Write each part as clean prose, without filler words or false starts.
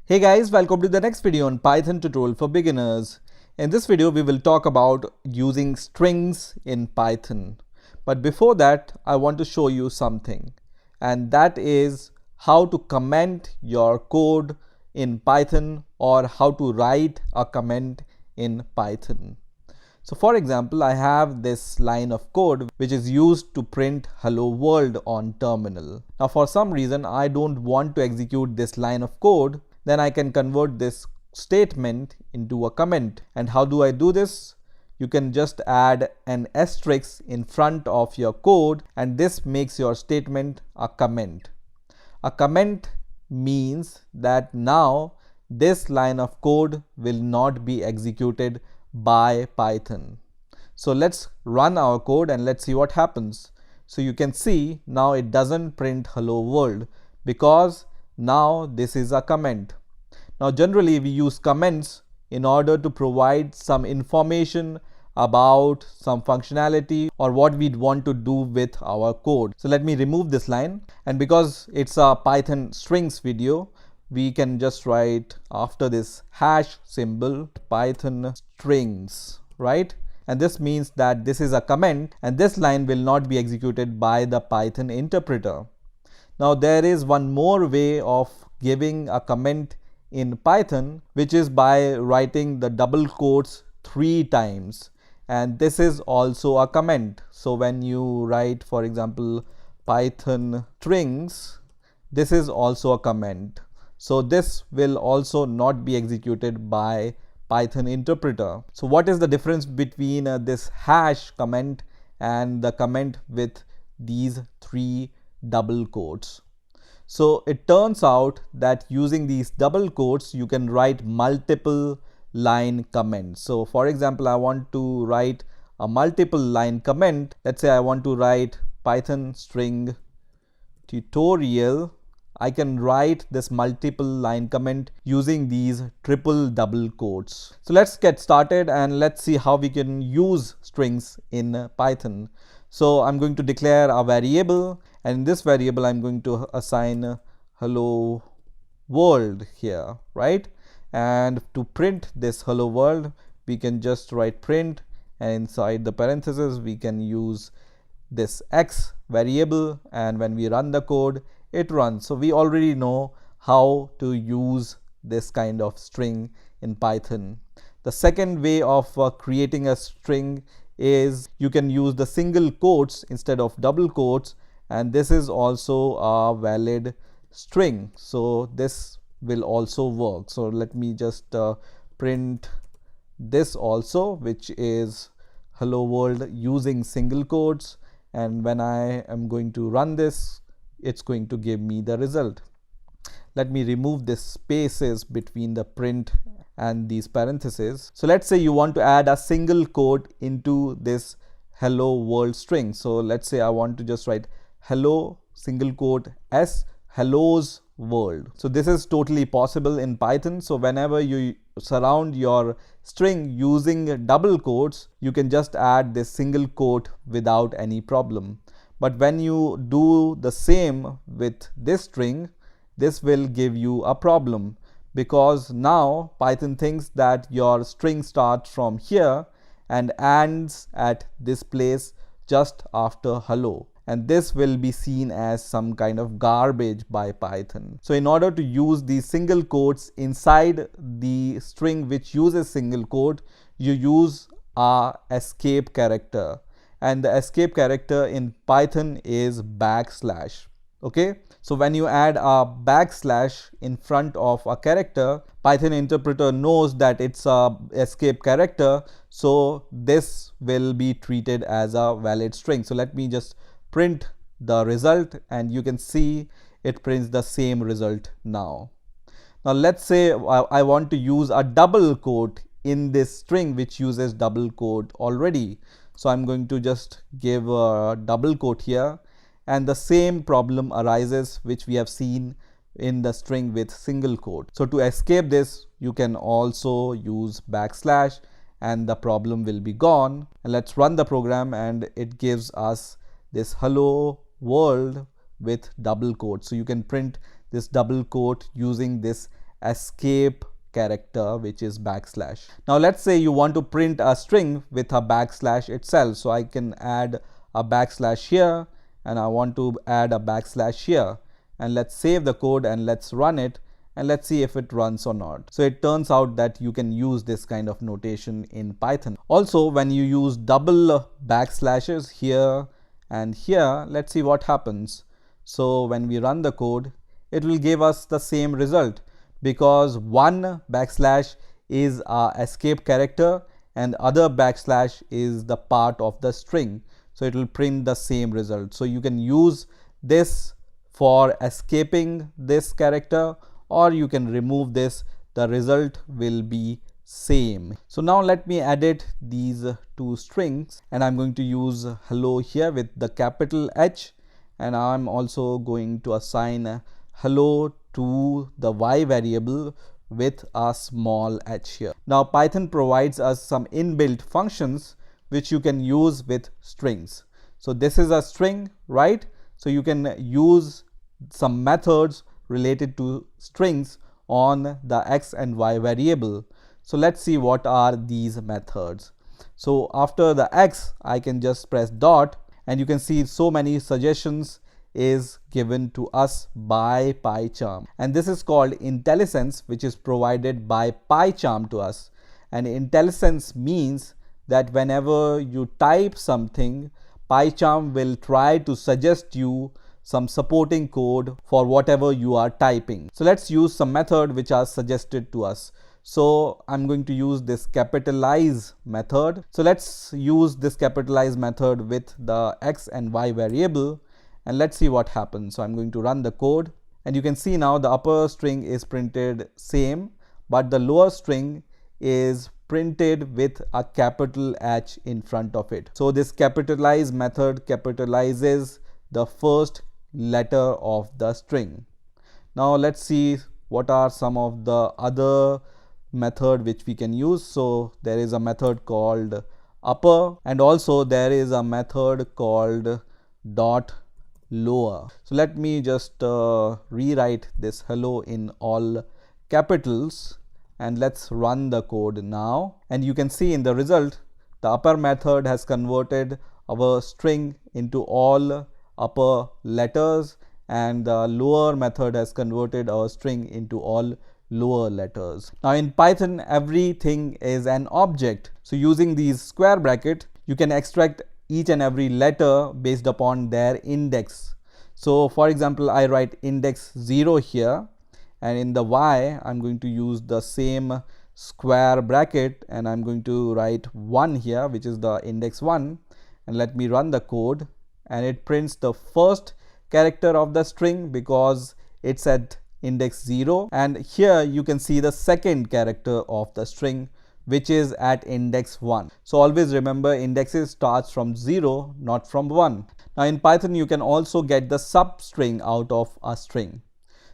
Hey guys, welcome to the next video on Python tutorial for beginners. In this video, we will talk about using strings in Python. But before that, I want to show you something, and that is how to comment your code in Python or how to write a comment in Python. So for example, I have this line of code which is used to print hello world on terminal. Now for some reason I don't want to execute this line of code, then I can convert this statement into a comment. And how do I do this? You can just add an asterisk in front of your code and this makes your statement a comment. A comment means that now this line of code will not be executed by Python. So let's run our code and let's see what happens. So you can see now it doesn't print hello world because now this is a comment. Now generally we use comments in order to provide some information about some functionality or what we'd want to do with our code. So let me remove this line, and because it's a Python strings video, we can just write after this hash symbol Python strings, right? And this means that this is a comment and this line will not be executed by the Python interpreter. Now there is one more way of giving a comment in Python, which is by writing the double quotes 3 times, and this is also a comment. So when you write, for example, Python strings, this is also a comment. So this will also not be executed by Python interpreter. So what is the difference between this hash comment and the comment with these 3 double quotes? So it turns out that using these double quotes, you can write multiple line comments. So for example, I want to write a multiple line comment. Let's say I want to write Python string tutorial. I can write this multiple line comment using these triple double quotes. So let's get started and let's see how we can use strings in Python. So I'm going to declare a variable, and in this variable I'm going to assign hello world here, right? And to print this hello world, we can just write print, and inside the parentheses we can use this x variable, and when we run the code, it runs. So we already know how to use this kind of string in Python. The second way of creating a string is you can use the single quotes instead of double quotes, and this is also a valid string. So this will also work. So let me just print this also, which is hello world using single quotes, and when I am going to run this, it's going to give me the result. Let me remove this spaces between the print and these parentheses. So let's say you want to add a single quote into this hello world string. So let's say I want to just write hello single quote s hellos world. So this is totally possible in Python. So whenever you surround your string using double quotes, you can just add this single quote without any problem. But when you do the same with this string, this will give you a problem, because now Python thinks that your string starts from here and ends at this place just after hello, and this will be seen as some kind of garbage by Python. So in order to use these single quotes inside the string which uses single quote, you use a escape character, and the escape character in Python is backslash. Okay, so when you add a backslash in front of a character, Python interpreter knows that it's a escape character, so this will be treated as a valid string. So let me just print the result, and you can see it prints the same result now. Now let's say I want to use a double quote in this string which uses double quote already. So I'm going to just give a double quote here, and the same problem arises which we have seen in the string with single quote. So to escape this, you can also use backslash and the problem will be gone. And let's run the program, and it gives us this hello world with double quote. So you can print this double quote using this escape character, which is backslash. Now let's say you want to print a string with a backslash itself. So I can add a backslash here, and I want to add a backslash here. And let's save the code and let's run it, and let's see if it runs or not. So it turns out that you can use this kind of notation in Python. Also, when you use double backslashes here and here, let's see what happens. So when we run the code, it will give us the same result, because one backslash is our escape character and other backslash is the part of the string. So it will print the same result. So you can use this for escaping this character, or you can remove this. The result will be same. So now let me edit these two strings, and I'm going to use hello here with the capital H, and I'm also going to assign hello to the y variable with a small h here. Now Python provides us some inbuilt functions which you can use with strings. So this is a string, right? So you can use some methods related to strings on the x and y variable. So let's see what are these methods. So after the x, I can just press dot, and you can see so many suggestions is given to us by PyCharm, and this is called IntelliSense, which is provided by PyCharm to us. And IntelliSense means that whenever you type something, PyCharm will try to suggest you some supporting code for whatever you are typing. So let's use some method which are suggested to us. So I'm going to use this capitalize method. So let's use this capitalize method with the x and y variable, and let's see what happens. So I'm going to run the code, and you can see now the upper string is printed same, but the lower string is printed with a capital H in front of it. So this capitalize method capitalizes the first letter of the string. Now let's see what are some of the other method which we can use. So there is a method called upper, and also there is a method called dot lower. So let me just rewrite this hello in all capitals, and let's run the code now. And you can see in the result, the upper method has converted our string into all upper letters, and the lower method has converted our string into all lower letters. Now in Python, everything is an object. So using these square bracket, you can extract each and every letter based upon their index. So for example, I write index 0 here, and in the y, I'm going to use the same square bracket, and I'm going to write 1 here, which is the index 1, and let me run the code, and it prints the first character of the string because it's at index 0, and here you can see the second character of the string, which is at index 1. So always remember, indexes starts from 0, not from 1. Now in Python, you can also get the substring out of a string.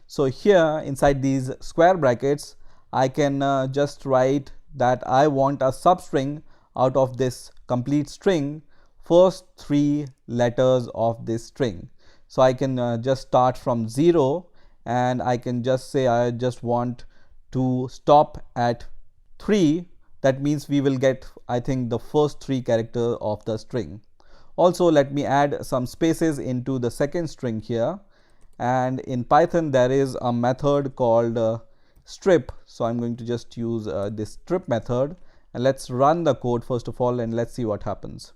So here inside these square brackets, I can just write that I want a substring out of this complete string, first 3 letters of this string. So I can just start from 0, and I can just say I just want to stop at 3. That means we will get, I think, the first 3 characters of the string. Also, let me add some spaces into the second string here. And in Python, there is a method called strip. So I'm going to just use this strip method, and let's run the code first of all, and let's see what happens.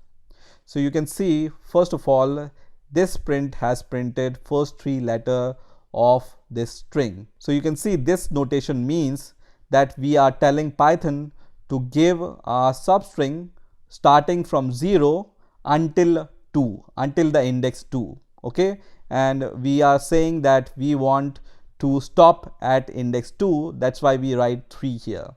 So you can see, first of all, this print has printed first 3 letters of this string. So you can see this notation means that we are telling Python to give a substring starting from 0 until 2, until the index 2. Okay, and we are saying that we want to stop at index 2. That's why we write 3 here.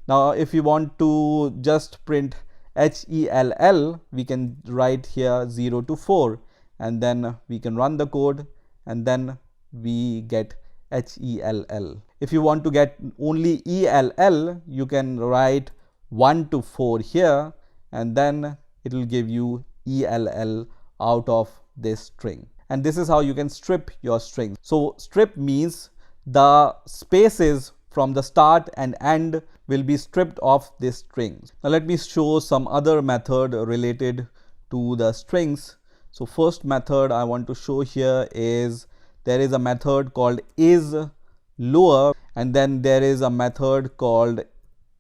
Now if you want to just print HELL, we can write here 0 to 4, and then we can run the code, and then we get HELL. If you want to get only ELL, you can write 1 to 4 here, and then it will give you ELL out of this string. And this is how you can strip your string. So strip means the spaces from the start and end will be stripped of this string. Now let me show some other method related to the strings. So first method I want to show here is there is a method called is lower, and then there is a method called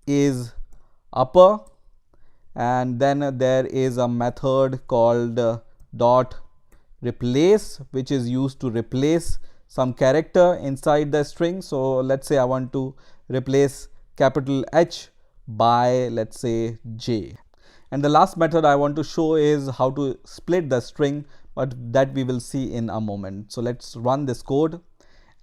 is upper, and then there is a method called dot replace, which is used to replace some character inside the string. So let's say I want to replace capital H by, let's say, J. And the last method I want to show is how to split the string, but that we will see in a moment. So let's run this code,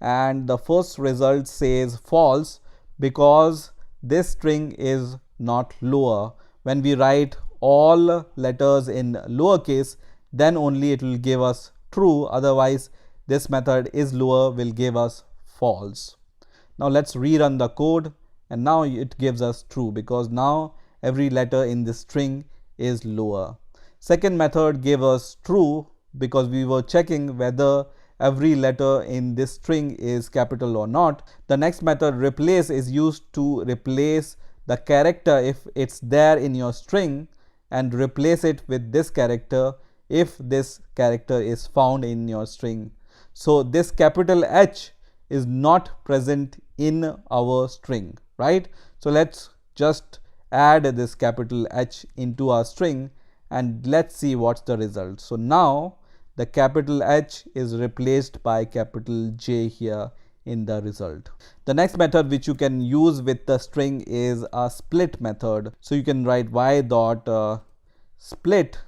and the first result says false because this string is not lower. When we write all letters in lowercase, then only it will give us true, otherwise this method is lower will give us false. Now let's rerun the code, and now it gives us true because now every letter in this string is lower. Second method gave us true because we were checking whether every letter in this string is capital or not. The next method replace is used to replace the character if it's there in your string and replace it with this character if this character is found in your string. So this capital H is not present in our string, right? So let's just add this capital H into our string and let's see what's the result. So now the capital H is replaced by capital J here in the result. The next method which you can use with the string is a split method. So you can write y dot split,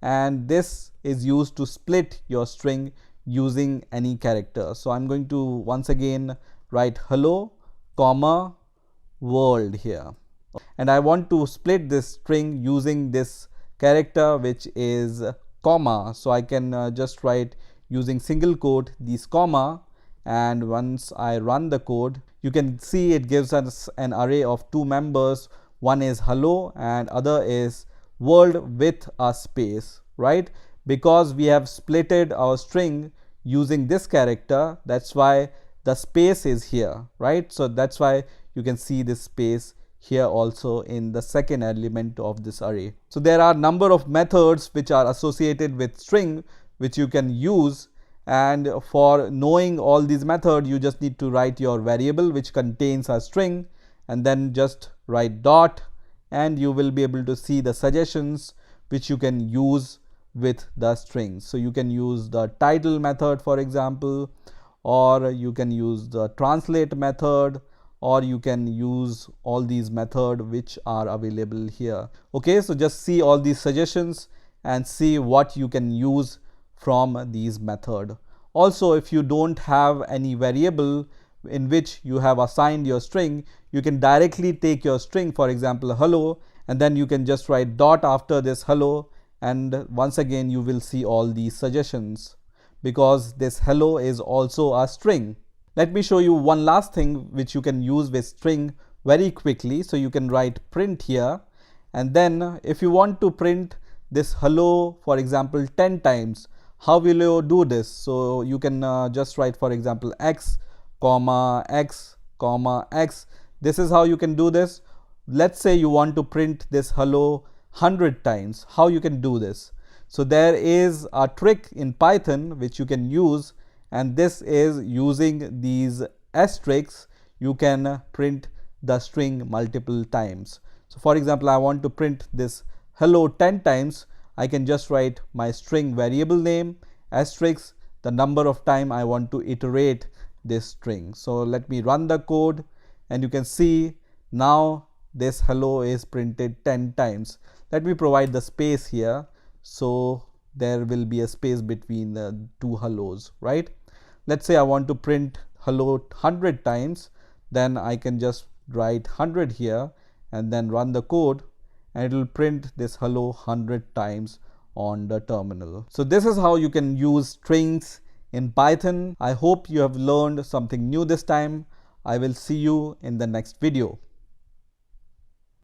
and this is used to split your string using any character. So I'm going to once again write hello comma world here, and I want to split this string using this character which is comma. So I can just write using single quote these comma, and once I run the code, you can see it gives us an array of two members. One is hello and other is world with a space, right? Because we have splitted our string using this character, that's why the space is here, right? So that's why you can see this space here also in the second element of this array. So there are number of methods which are associated with string which you can use, and for knowing all these methods you just need to write your variable which contains a string and then just write dot, and you will be able to see the suggestions which you can use with the strings. So you can use the title method, for example, or you can use the translate method, or you can use all these methods which are available here. Okay, so just see all these suggestions and see what you can use from these methods. Also, if you don't have any variable in which you have assigned your string, you can directly take your string, for example hello, and then you can just write dot after this hello, and once again you will see all these suggestions because this hello is also a string. Let me show you one last thing which you can use with string very quickly. So you can write print here, and then if you want to print this hello, for example 10 times, how will you do this? So you can just write, for example, x comma x comma x. This is how you can do this. Let's say you want to print this hello 100 times. How you can do this? So there is a trick in Python which you can use, and this is using these asterisks. You can print the string multiple times. So for example, I want to print this hello 10 times. I can just write my string variable name asterisk the number of time I want to iterate this string. So let me run the code, and you can see now this hello is printed 10 times. Let me provide the space here, so there will be a space between the two hellos, right? Let's say I want to print hello 100 times, then I can just write 100 here and then run the code, and it will print this hello 100 times on the terminal. So this is how you can use strings in Python. I hope you have learned something new this time. I will see you in the next video.